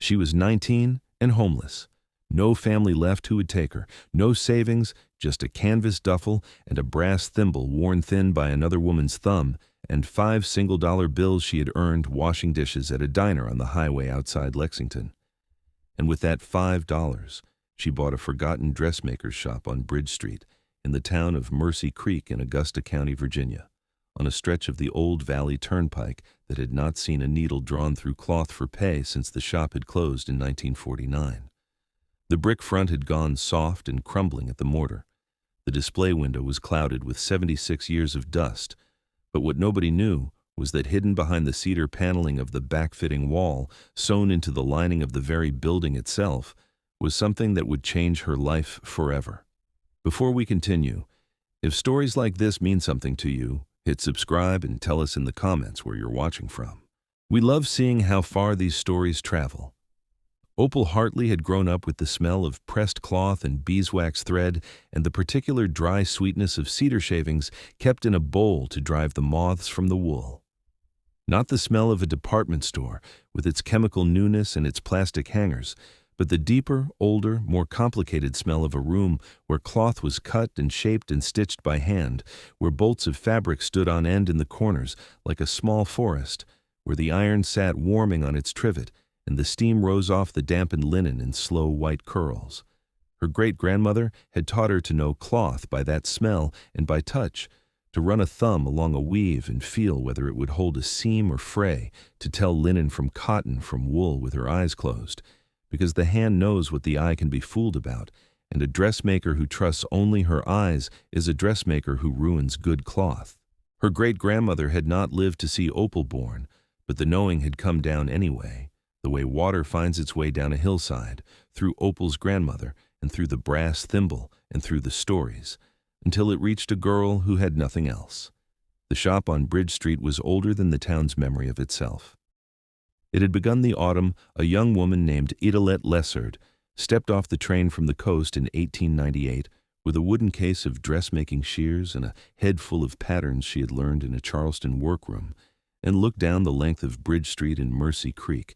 She was 19 and homeless. No family left who would take her, no savings, just a canvas duffel and a brass thimble worn thin by another woman's thumb, and 5 single-dollar bills she had earned washing dishes at a diner on the highway outside Lexington. And with that $5, she bought a forgotten dressmaker's shop on Bridge Street in the town of Mercy Creek in Augusta County, Virginia, on a stretch of the old Valley Turnpike that had not seen a needle drawn through cloth for pay since the shop had closed in 1949. The brick front had gone soft and crumbling at the mortar. The display window was clouded with 76 years of dust, but what nobody knew was that hidden behind the cedar paneling of the back-fitting wall, sewn into the lining of the very building itself, was something that would change her life forever. Before we continue, if stories like this mean something to you, hit subscribe and tell us in the comments where you're watching from. We love seeing how far these stories travel. Opal Hartley had grown up with the smell of pressed cloth and beeswax thread and the particular dry sweetness of cedar shavings kept in a bowl to drive the moths from the wool. Not the smell of a department store with its chemical newness and its plastic hangers, but the deeper, older, more complicated smell of a room where cloth was cut and shaped and stitched by hand, where bolts of fabric stood on end in the corners like a small forest, where the iron sat warming on its trivet, and the steam rose off the dampened linen in slow white curls. Her great-grandmother had taught her to know cloth by that smell and by touch, to run a thumb along a weave and feel whether it would hold a seam or fray, to tell linen from cotton from wool with her eyes closed, because the hand knows what the eye can be fooled about, and a dressmaker who trusts only her eyes is a dressmaker who ruins good cloth. Her great-grandmother had not lived to see Opal born, but the knowing had come down anyway, the way water finds its way down a hillside, through Opal's grandmother, and through the brass thimble, and through the stories, until it reached a girl who had nothing else. The shop on Bridge Street was older than the town's memory of itself. It had begun the autumn a young woman named Idelette Lessard stepped off the train from the coast in 1898 with a wooden case of dressmaking shears and a head full of patterns she had learned in a Charleston workroom, and looked down the length of Bridge Street and Mercy Creek,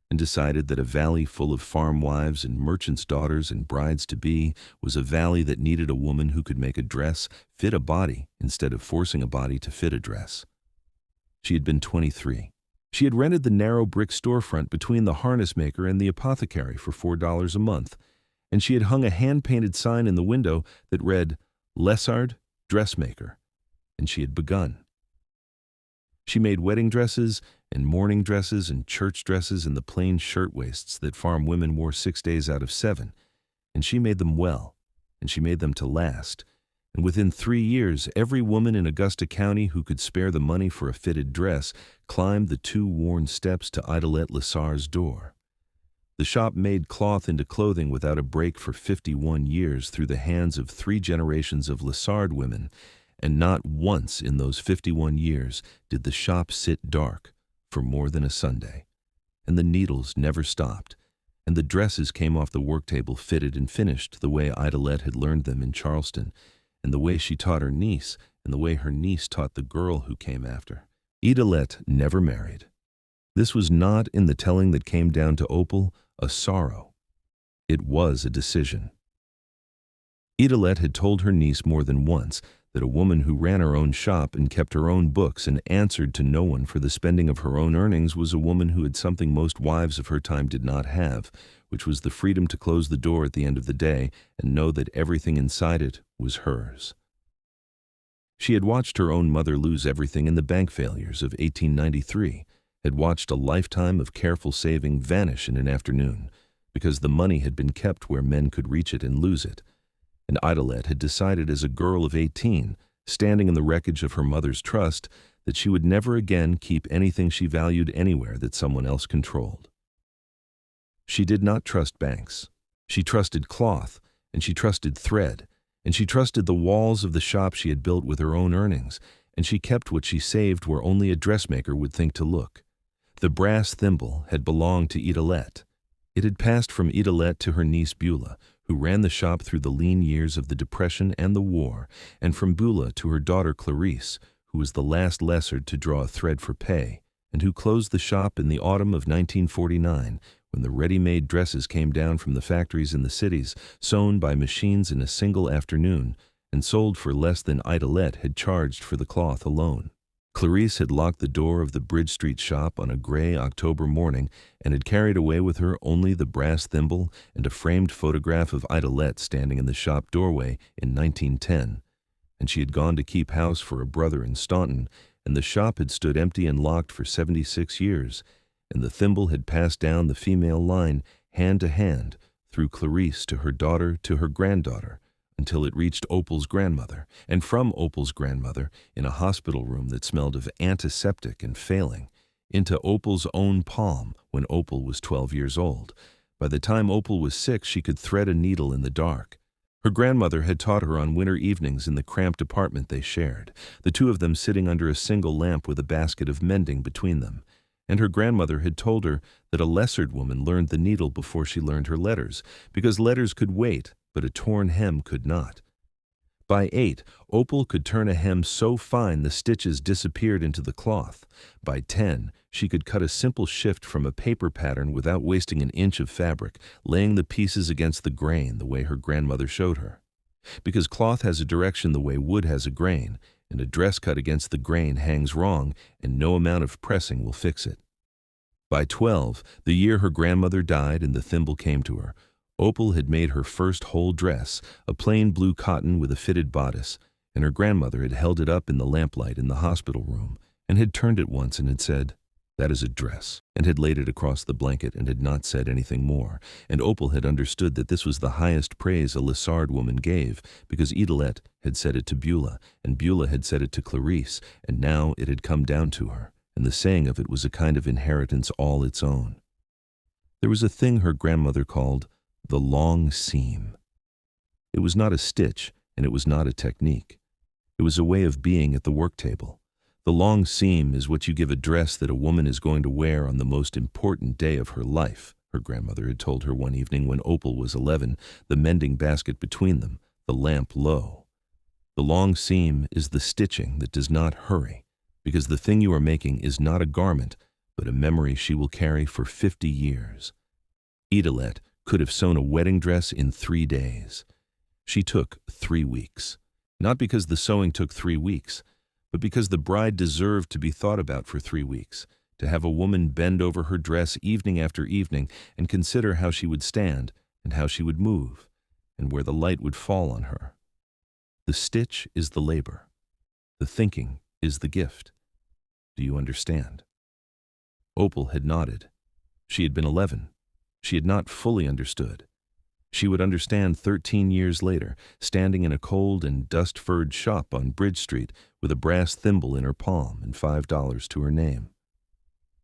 and decided that a valley full of farm wives and merchants' daughters and brides-to-be was a valley that needed a woman who could make a dress fit a body instead of forcing a body to fit a dress. She had been 23. She had rented the narrow brick storefront between the harness maker and the apothecary for $4 a month, and she had hung a hand-painted sign in the window that read, "Lessard, Dressmaker," and she had begun. She made wedding dresses and mourning dresses and church dresses and the plain shirtwaists that farm women wore 6 days out of 7, and she made them well, and she made them to last, and within 3 years every woman in Augusta County who could spare the money for a fitted dress climbed the 2 worn steps to Idelette Lessard's door. The shop made cloth into clothing without a break for 51 years through the hands of 3 generations of Lessard women, and not once in those 51 years did the shop sit dark for more than a Sunday. And the needles never stopped, and the dresses came off the work table fitted and finished the way Idelette had learned them in Charleston, and the way she taught her niece, and the way her niece taught the girl who came after. Idelette never married. This was not, in the telling that came down to Opal, a sorrow. It was a decision. Idelette had told her niece more than once that a woman who ran her own shop and kept her own books and answered to no one for the spending of her own earnings was a woman who had something most wives of her time did not have, which was the freedom to close the door at the end of the day and know that everything inside it was hers. She had watched her own mother lose everything in the bank failures of 1893, had watched a lifetime of careful saving vanish in an afternoon, because the money had been kept where men could reach it and lose it. And Idelette had decided as a girl of 18, standing in the wreckage of her mother's trust, that she would never again keep anything she valued anywhere that someone else controlled. She did not trust banks. She trusted cloth, and she trusted thread, and she trusted the walls of the shop she had built with her own earnings, and she kept what she saved where only a dressmaker would think to look. The brass thimble had belonged to Idelette. It had passed from Idelette to her niece Beulah, who ran the shop through the lean years of the Depression and the war, and from Beulah to her daughter Clarice, who was the last Lessard to draw a thread for pay, and who closed the shop in the autumn of 1949 when the ready-made dresses came down from the factories in the cities, sewn by machines in a single afternoon, and sold for less than Idolette had charged for the cloth alone. Clarice had locked the door of the Bridge Street shop on a gray October morning and had carried away with her only the brass thimble and a framed photograph of Idolette standing in the shop doorway in 1910. And she had gone to keep house for a brother in Staunton, and the shop had stood empty and locked for 76 years, and the thimble had passed down the female line, hand to hand, through Clarice to her daughter to her granddaughter, until it reached Opal's grandmother, and from Opal's grandmother, in a hospital room that smelled of antiseptic and failing, into Opal's own palm when Opal was 12 years old. By the time Opal was 6, she could thread a needle in the dark. Her grandmother had taught her on winter evenings in the cramped apartment they shared, the two of them sitting under a single lamp with a basket of mending between them. And her grandmother had told her that a lessered woman learned the needle before she learned her letters, because letters could wait, but a torn hem could not. By 8, Opal could turn a hem so fine the stitches disappeared into the cloth. By 10, she could cut a simple shift from a paper pattern without wasting an inch of fabric, laying the pieces against the grain the way her grandmother showed her. Because cloth has a direction the way wood has a grain, and a dress cut against the grain hangs wrong, and no amount of pressing will fix it. By 12, the year her grandmother died and the thimble came to her, Opal had made her first whole dress, a plain blue cotton with a fitted bodice, and her grandmother had held it up in the lamplight in the hospital room, and had turned it once and had said, "That is a dress," and had laid it across the blanket and had not said anything more, and Opal had understood that this was the highest praise a Lessard woman gave, because Idolette had said it to Beulah, and Beulah had said it to Clarice, and now it had come down to her, and the saying of it was a kind of inheritance all its own. There was a thing her grandmother called the long seam. It was not a stitch, and it was not a technique. It was a way of being at the work table. The long seam is what you give a dress that a woman is going to wear on the most important day of her life, her grandmother had told her one evening when Opal was 11, the mending basket between them, the lamp low. The long seam is the stitching that does not hurry, because the thing you are making is not a garment, but a memory she will carry for 50 years. Idolette could have sewn a wedding dress in 3 days. She took 3 weeks. Not because the sewing took 3 weeks, but because the bride deserved to be thought about for 3 weeks, to have a woman bend over her dress evening after evening and consider how she would stand and how she would move and where the light would fall on her. The stitch is the labor. The thinking is the gift. Do you understand? Opal had nodded. She had been 11. She had not fully understood. She would understand 13 years later, standing in a cold and dust-furred shop on Bridge Street with a brass thimble in her palm and $5 to her name.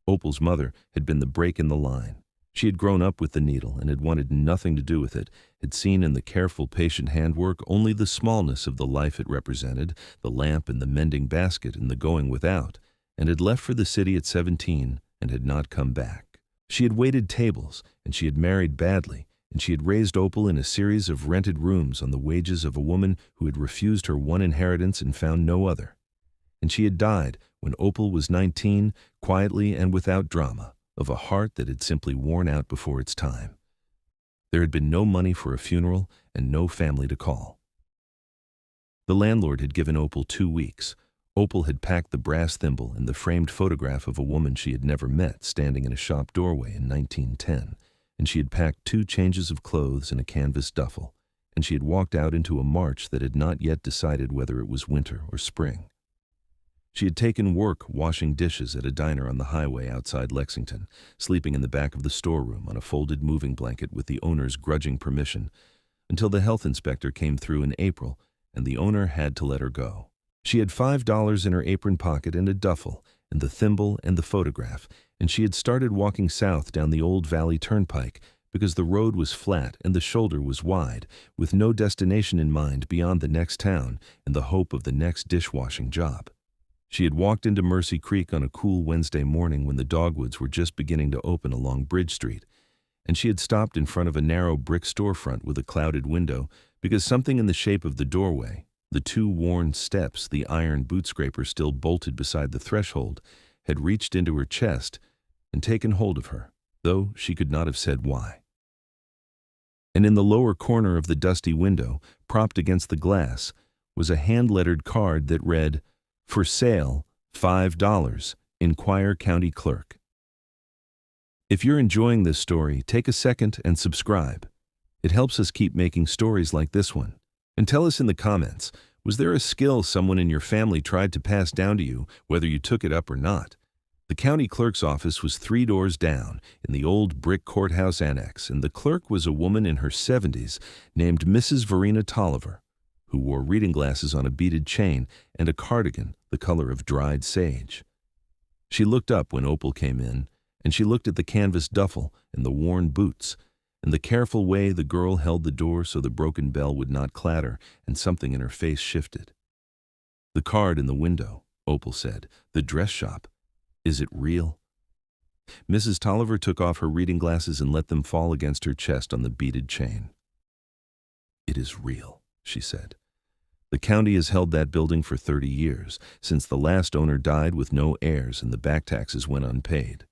Opal's mother had been the break in the line. She had grown up with the needle and had wanted nothing to do with it, had seen in the careful, patient handwork only the smallness of the life it represented, the lamp and the mending basket and the going without, and had left for the city at 17 and had not come back. She had waited tables, and she had married badly, and she had raised Opal in a series of rented rooms on the wages of a woman who had refused her one inheritance and found no other. And she had died when Opal was 19, quietly and without drama, of a heart that had simply worn out before its time. There had been no money for a funeral and no family to call. The landlord had given Opal 2 weeks. Opal had packed the brass thimble and the framed photograph of a woman she had never met standing in a shop doorway in 1910, and she had packed 2 changes of clothes in a canvas duffel, and she had walked out into a march that had not yet decided whether it was winter or spring. She had taken work washing dishes at a diner on the highway outside Lexington, sleeping in the back of the storeroom on a folded moving blanket with the owner's grudging permission, until the health inspector came through in April, and the owner had to let her go. She had $5 in her apron pocket and a duffel, and the thimble and the photograph, and she had started walking south down the Old Valley Turnpike because the road was flat and the shoulder was wide, with no destination in mind beyond the next town and the hope of the next dishwashing job. She had walked into Mercy Creek on a cool Wednesday morning when the dogwoods were just beginning to open along Bridge Street, and she had stopped in front of a narrow brick storefront with a clouded window because something in the shape of the doorway, the 2 worn steps, the iron boot scraper still bolted beside the threshold, had reached into her chest and taken hold of her. though she could not have said why. And in the lower corner of the dusty window, propped against the glass, was a hand-lettered card that read, "For sale, $5, Inquire County Clerk." If you're enjoying this story, take a second and subscribe. It helps us keep making stories like this one. And tell us in the comments, was there a skill someone in your family tried to pass down to you, whether you took it up or not? The county clerk's office was 3 doors down in the old brick courthouse annex, and the clerk was a woman in her 70s named Mrs. Verena Tolliver, who wore reading glasses on a beaded chain and a cardigan the color of dried sage. She looked up when Opal came in, and she looked at the canvas duffel and the worn boots, and the careful way the girl held the door so the broken bell would not clatter, and something in her face shifted. "The card in the window," Opal said. "The dress shop. Is it real?" Mrs. Tolliver took off her reading glasses and let them fall against her chest on the beaded chain. "It is real," she said. "The county has held that building for 30 years, since the last owner died with no heirs and the back taxes went unpaid.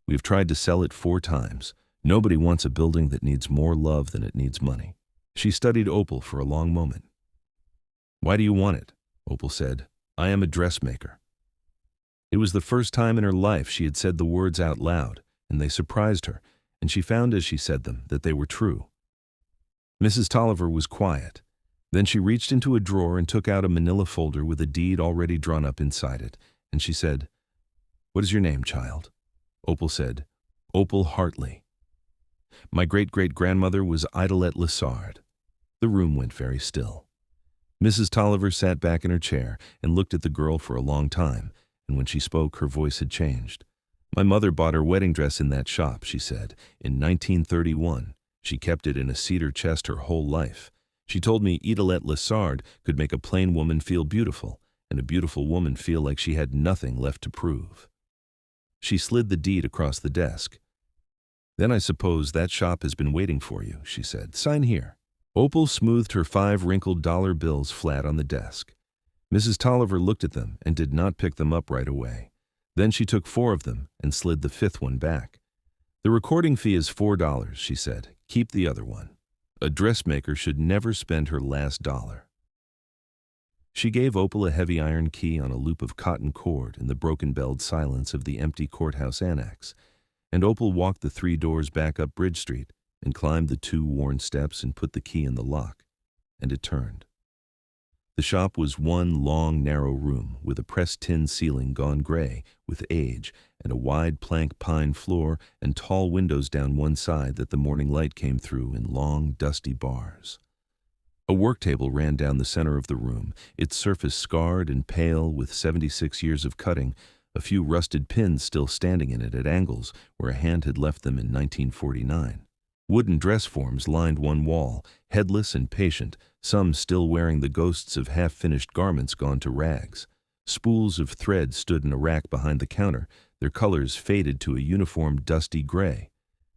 We've tried to sell it 4 times. Nobody wants a building that needs more love than it needs money." She studied Opal for a long moment. "Why do you want it?" Opal said. "I am a dressmaker." It was the first time in her life she had said the words out loud, and they surprised her, and she found as she said them that they were true. Mrs. Tolliver was quiet. Then she reached into a drawer and took out a manila folder with a deed already drawn up inside it, and she said, "What is your name, child?" Opal said, "Opal Hartley." "My great-great-grandmother was Idolette Lessard." The room went very still. Mrs. Tolliver sat back in her chair and looked at the girl for a long time, and when she spoke, her voice had changed. "My mother bought her wedding dress in that shop," she said, "in 1931. She kept it in a cedar chest her whole life. She told me Idolette Lessard could make a plain woman feel beautiful, and a beautiful woman feel like she had nothing left to prove." She slid the deed across the desk. "Then I suppose that shop has been waiting for you," she said. "Sign here." Opal smoothed her 5 wrinkled dollar bills flat on the desk. Mrs. Tolliver looked at them and did not pick them up right away. Then she took 4 of them and slid the 5th one back. "The recording fee is $4, she said. "Keep the other one. A dressmaker should never spend her last dollar." She gave Opal a heavy iron key on a loop of cotton cord in the broken-belled silence of the empty courthouse annex, and Opal walked the 3 doors back up Bridge Street and climbed the 2 worn steps and put the key in the lock, and it turned. The shop was one long, narrow room with a pressed tin ceiling gone gray with age and a wide plank pine floor and tall windows down one side that the morning light came through in long, dusty bars. A work table ran down the center of the room, its surface scarred and pale with 76 years of cutting, a few rusted pins still standing in it at angles where a hand had left them in 1949. Wooden dress forms lined one wall, headless and patient, some still wearing the ghosts of half-finished garments gone to rags. Spools of thread stood in a rack behind the counter, their colors faded to a uniform dusty gray.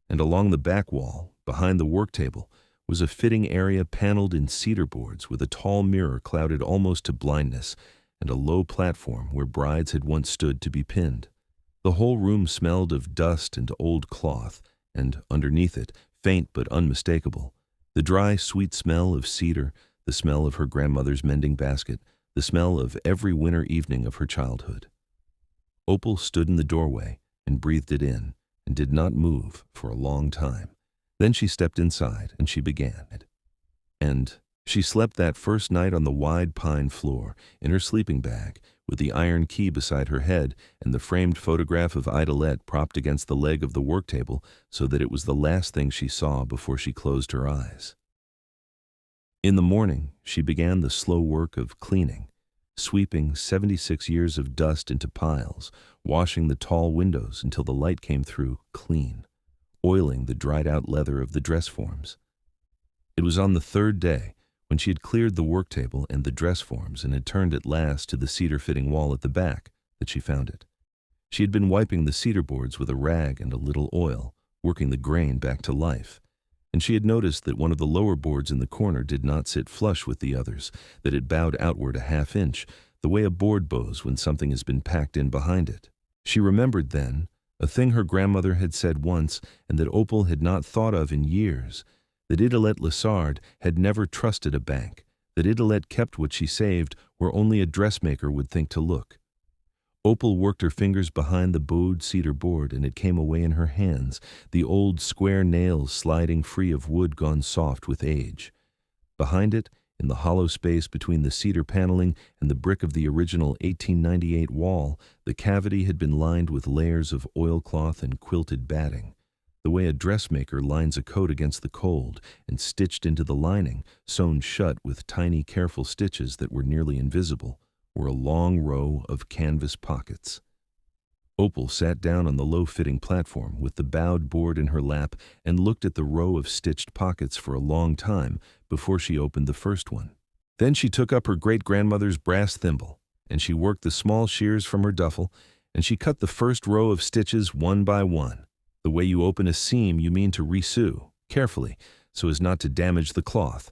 And along the back wall, behind the work table, was a fitting area paneled in cedar boards with a tall mirror clouded almost to blindness and a low platform where brides had once stood to be pinned. The whole room smelled of dust and old cloth, and underneath it, faint but unmistakable, the dry, sweet smell of cedar, the smell of her grandmother's mending basket, the smell of every winter evening of her childhood. Opal stood in the doorway and breathed it in and did not move for a long time. Then she stepped inside and she began. And she slept that first night on the wide pine floor in her sleeping bag with the iron key beside her head and the framed photograph of Idolette propped against the leg of the work table so that it was the last thing she saw before she closed her eyes. In the morning, she began the slow work of cleaning, sweeping 76 years of dust into piles, washing the tall windows until the light came through clean, oiling the dried-out leather of the dress forms. It was on the 3rd day, when she had cleared the work table and the dress forms and had turned at last to the cedar-fitting wall at the back, that she found it. She had been wiping the cedar boards with a rag and a little oil, working the grain back to life, and she had noticed that one of the lower boards in the corner did not sit flush with the others, that it bowed outward a half-inch, the way a board bows when something has been packed in behind it. She remembered then a thing her grandmother had said once and that Opal had not thought of in years, that Idelette Lessard had never trusted a bank, that Idelette kept what she saved where only a dressmaker would think to look. Opal worked her fingers behind the bowed cedar board, and it came away in her hands, the old square nails sliding free of wood gone soft with age. Behind it, in the hollow space between the cedar paneling and the brick of the original 1898 wall, the cavity had been lined with layers of oilcloth and quilted batting, the way a dressmaker lines a coat against the cold, and stitched into the lining, sewn shut with tiny careful stitches that were nearly invisible, were a long row of canvas pockets. Opal sat down on the low-fitting platform with the bowed board in her lap and looked at the row of stitched pockets for a long time before she opened the first one. Then she took up her great-grandmother's brass thimble, and she worked the small shears from her duffel, and she cut the first row of stitches one by one. The way you open a seam you mean to resew, carefully, so as not to damage the cloth.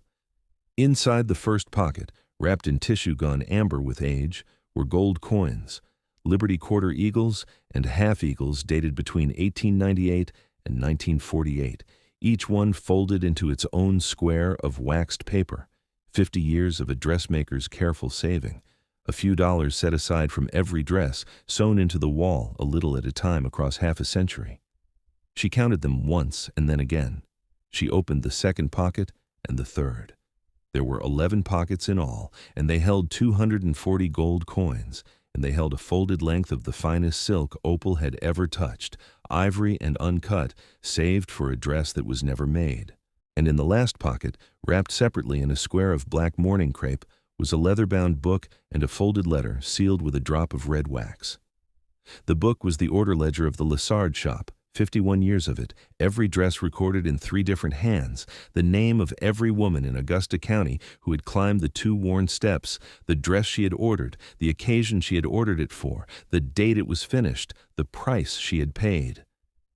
Inside the first pocket, wrapped in tissue gone amber with age, were gold coins, Liberty quarter eagles and half eagles dated between 1898 and 1948, each one folded into its own square of waxed paper, 50 years of a dressmaker's careful saving, a few dollars set aside from every dress, sewn into the wall a little at a time across half a century. She counted them once and then again. She opened the second pocket and the third. There were 11 pockets in all, and they held 240 gold coins, and they held a folded length of the finest silk Opal had ever touched, ivory and uncut, saved for a dress that was never made. And in the last pocket, wrapped separately in a square of black mourning crepe, was a leather-bound book and a folded letter sealed with a drop of red wax. The book was the order ledger of the Lessard shop, 51 years of it, every dress recorded in 3 different hands, the name of every woman in Augusta County who had climbed the 2 worn steps, the dress she had ordered, the occasion she had ordered it for, the date it was finished, the price she had paid.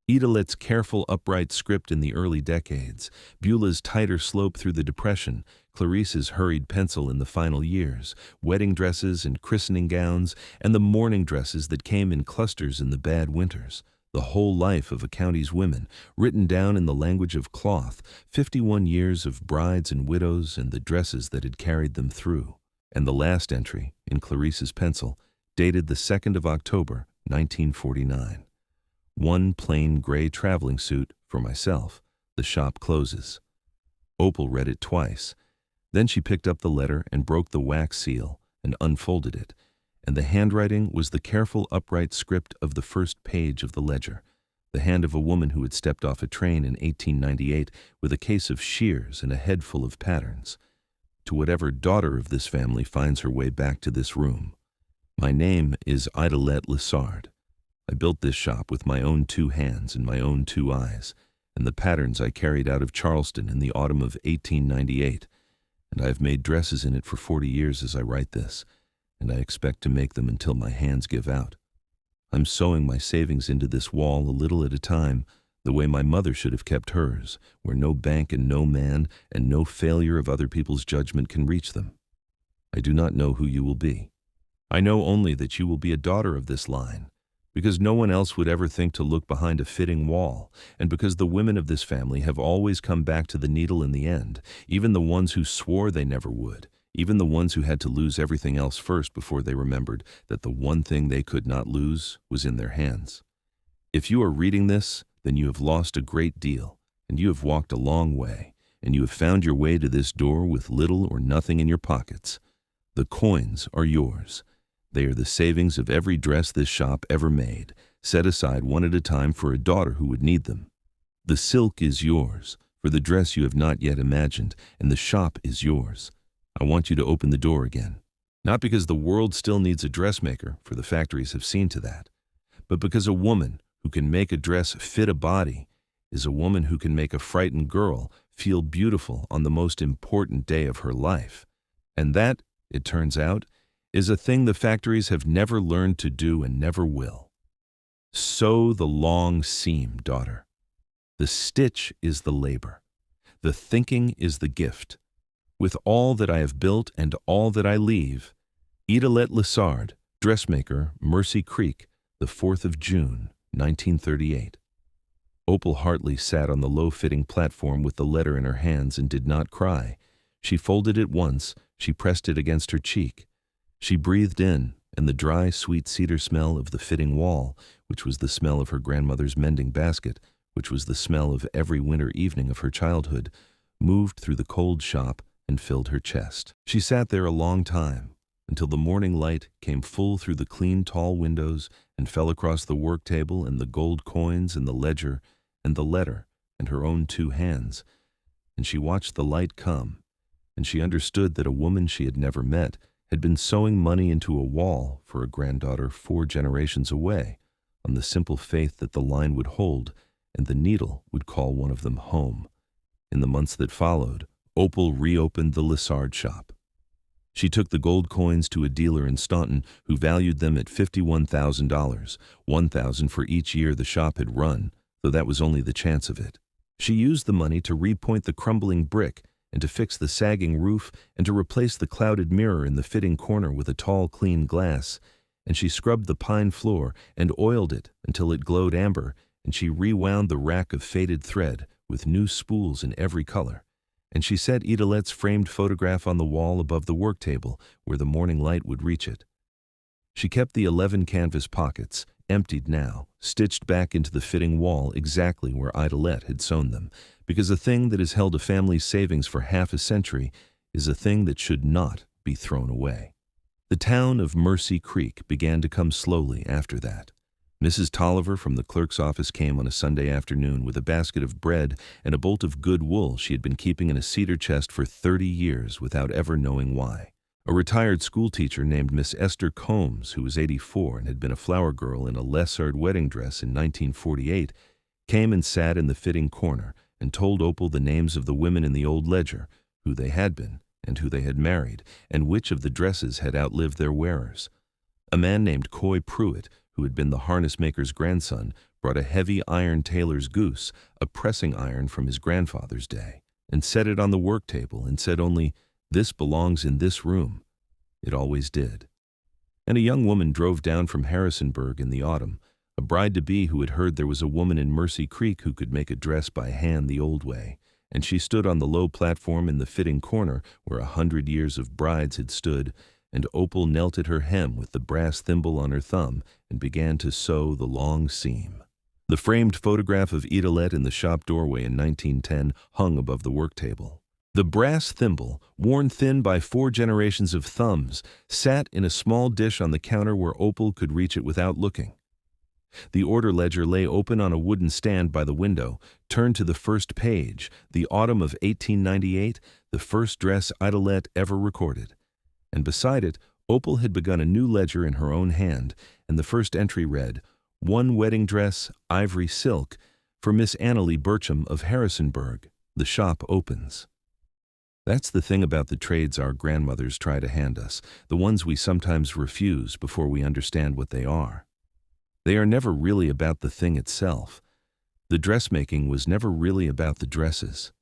Idelette's careful upright script in the early decades, Beulah's tighter slope through the Depression, Clarice's hurried pencil in the final years, wedding dresses and christening gowns, and the mourning dresses that came in clusters in the bad winters. The whole life of a county's women, written down in the language of cloth, 51 years of brides and widows and the dresses that had carried them through. And the last entry, in Clarice's pencil, dated the 2nd of October, 1949. 1 plain gray traveling suit for myself. The shop closes. Opal read it twice. Then she picked up the letter and broke the wax seal and unfolded it. And the handwriting was the careful upright script of the first page of the ledger, the hand of a woman who had stepped off a train in 1898 with a case of shears and a head full of patterns. To whatever daughter of this family finds her way back to this room. My name is Idelette Lessard. I built this shop with my own 2 hands and my own 2 eyes, and the patterns I carried out of Charleston in the autumn of 1898, and I have made dresses in it for 40 years as I write this, and I expect to make them until my hands give out. I'm sewing my savings into this wall a little at a time, the way my mother should have kept hers, where no bank and no man and no failure of other people's judgment can reach them. I do not know who you will be. I know only that you will be a daughter of this line, because no one else would ever think to look behind a fitting wall, and because the women of this family have always come back to the needle in the end, even the ones who swore they never would, even the ones who had to lose everything else first before they remembered that the one thing they could not lose was in their hands. If you are reading this, then you have lost a great deal, and you have walked a long way, and you have found your way to this door with little or nothing in your pockets. The coins are yours. They are the savings of every dress this shop ever made, set aside one at a time for a daughter who would need them. The silk is yours, for the dress you have not yet imagined, and the shop is yours. I want you to open the door again, not because the world still needs a dressmaker, for the factories have seen to that, but because a woman who can make a dress fit a body is a woman who can make a frightened girl feel beautiful on the most important day of her life. And that, it turns out, is a thing the factories have never learned to do and never will. Sew the long seam, daughter. The stitch is the labor. The thinking is the gift. With all that I have built and all that I leave, Idelette Lessard, dressmaker, Mercy Creek, the 4th of June, 1938. Opal Hartley sat on the low-fitting platform with the letter in her hands and did not cry. She folded it once, she pressed it against her cheek. She breathed in, and the dry, sweet cedar smell of the fitting wall, which was the smell of her grandmother's mending basket, which was the smell of every winter evening of her childhood, moved through the cold shop and filled her chest. She sat there a long time, until the morning light came full through the clean tall windows and fell across the work table and the gold coins and the ledger and the letter and her own two hands, and she watched the light come, and she understood that a woman she had never met had been sewing money into a wall for a granddaughter 4 generations away, on the simple faith that the line would hold and the needle would call one of them home. In the months that followed, Opal reopened the Lissard shop. She took the gold coins to a dealer in Staunton who valued them at $51,000, $1,000 for each year the shop had run, though that was only the chance of it. She used the money to repoint the crumbling brick and to fix the sagging roof and to replace the clouded mirror in the fitting corner with a tall, clean glass, and she scrubbed the pine floor and oiled it until it glowed amber, and she rewound the rack of faded thread with new spools in every color, and she set Idalette's framed photograph on the wall above the work table where the morning light would reach it. She kept the 11 canvas pockets, emptied now, stitched back into the fitting wall exactly where Idalette had sewn them, because a thing that has held a family's savings for half a century is a thing that should not be thrown away. The town of Mercy Creek began to come slowly after that. Mrs. Tolliver from the clerk's office came on a Sunday afternoon with a basket of bread and a bolt of good wool she had been keeping in a cedar chest for 30 years without ever knowing why. A retired schoolteacher named Miss Esther Combs, who was 84 and had been a flower girl in a Lessard wedding dress in 1948, came and sat in the fitting corner and told Opal the names of the women in the old ledger, who they had been and who they had married, and which of the dresses had outlived their wearers. A man named Coy Pruitt, who had been the harness maker's grandson, brought a heavy iron tailor's goose, a pressing iron from his grandfather's day, and set it on the work table and said only, "This belongs in this room." It always did. And a young woman drove down from Harrisonburg in the autumn, a bride-to-be who had heard there was a woman in Mercy Creek who could make a dress by hand the old way, and she stood on the low platform in the fitting corner where 100 years of brides had stood, and Opal knelt at her hem with the brass thimble on her thumb and began to sew the long seam. The framed photograph of Idalette in the shop doorway in 1910 hung above the work table. The brass thimble, worn thin by 4 generations of thumbs, sat in a small dish on the counter where Opal could reach it without looking. The order ledger lay open on a wooden stand by the window, turned to the first page, the autumn of 1898, the first dress Idalette ever recorded. And beside it, Opal had begun a new ledger in her own hand, and the first entry read, "One wedding dress, ivory silk, for Miss Annalie Burcham of Harrisonburg. The shop opens." That's the thing about the trades our grandmothers try to hand us, the ones we sometimes refuse before we understand what they are. They are never really about the thing itself. The dressmaking was never really about the dresses.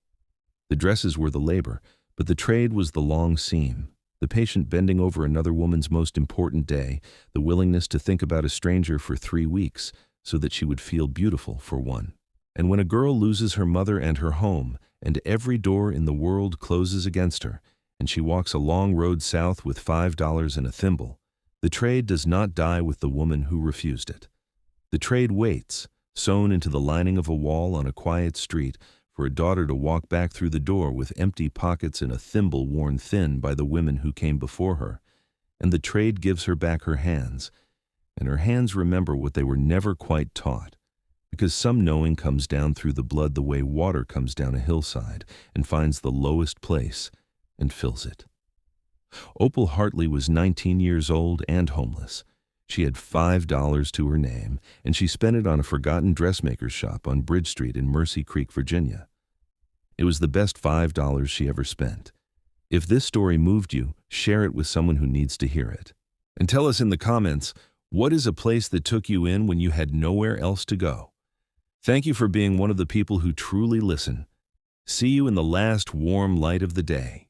The dresses were the labor, but the trade was the long seam, the patient bending over another woman's most important day, the willingness to think about a stranger for 3 weeks so that she would feel beautiful for one. And when a girl loses her mother and her home, and every door in the world closes against her, and she walks a long road south with $5 and a thimble, the trade does not die with the woman who refused it. The trade waits, sewn into the lining of a wall on a quiet street, for a daughter to walk back through the door with empty pockets and a thimble worn thin by the women who came before her, and the trade gives her back her hands, and her hands remember what they were never quite taught, because some knowing comes down through the blood the way water comes down a hillside and finds the lowest place and fills it. Opal Hartley was 19 years old and homeless. She had $5 to her name, and she spent it on a forgotten dressmaker's shop on Bridge Street in Mercy Creek, Virginia. It was the best $5 she ever spent. If this story moved you, share it with someone who needs to hear it. And tell us in the comments, what is a place that took you in when you had nowhere else to go? Thank you for being one of the people who truly listen. See you in the last warm light of the day.